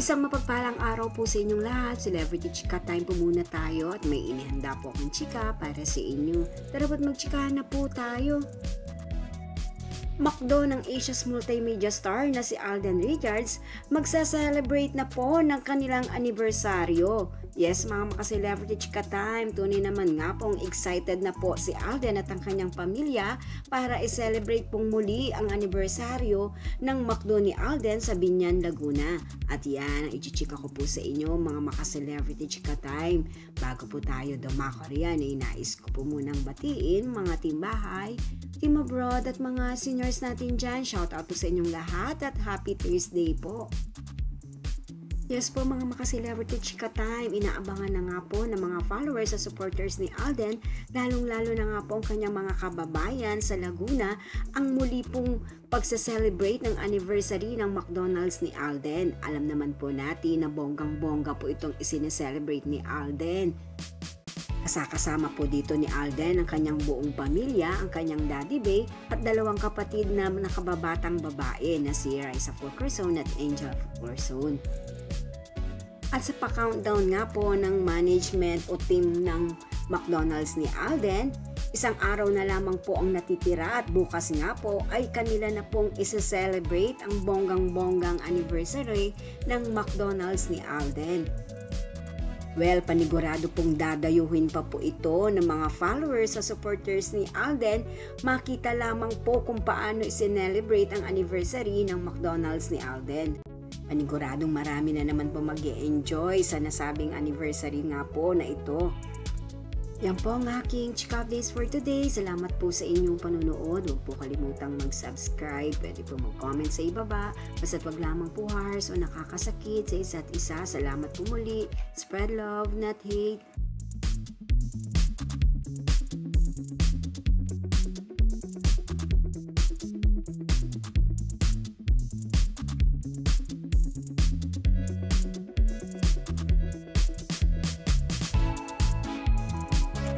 Isang mapagpalang araw po sa inyong lahat. Celebrity Chika Time po muna tayo at may inihanda po akong chika para sa inyo. Tara ba't magchikahan na po tayo? McDo ng Asia's multimedia star na si Alden Richards magsa-celebrate na po ng kanilang anibersaryo. Yes, mga maka-celebrity chika time, tunay naman nga pong excited na po si Alden at ang kanyang pamilya para i-celebrate pong muli ang anibersaryo ng McDo ni Alden sa Biñan, Laguna. At yan, ang ichichika ko po sa inyo mga maka-celebrity chika time. Bago po tayo dumako riyan, nais ko po munang batiin mga timbahay, team abroad at mga seniors natin dyan. Shout out po sa inyong lahat at happy Thursday po. Yes po mga maka-celebrity chika time, inaabangan na nga po ng mga followers at supporters ni Alden, lalong-lalo na nga po ang kanyang mga kababayan sa Laguna, ang muli pong pagsa-celebrate ng anniversary ng McDonald's ni Alden. Alam naman po natin na bonggang-bongga po itong isineselebrate ni Alden. Kasama po dito ni Alden ang kanyang buong pamilya, ang kanyang daddy Bay at dalawang kapatid na nakababatang babae na si Raisa Fulkerson at Angel Fulkerson. At sa pa-countdown nga po ng management o team ng McDonald's ni Alden, isang araw na lamang po ang natitira at bukas nga po ay kanila na pong isa-celebrate ang bonggang-bonggang anniversary ng McDonald's ni Alden. Well, panigurado pong dadayuhin pa po ito ng mga followers sa supporters ni Alden. Makita lamang po kung paano i-celebrate ang anniversary ng McDonald's ni Alden. Paniguradong marami na naman po mag-e-enjoy sa nasabing anniversary nga po na ito. Yan po ang aking chika updates for today. Salamat po sa inyong panunood. Huwag po kalimutang mag-subscribe. Pwede po mag-comment sa ibaba. Basta't wag lamang po harsh o nakakasakit sa isa't isa. Salamat po muli. Spread love, not hate.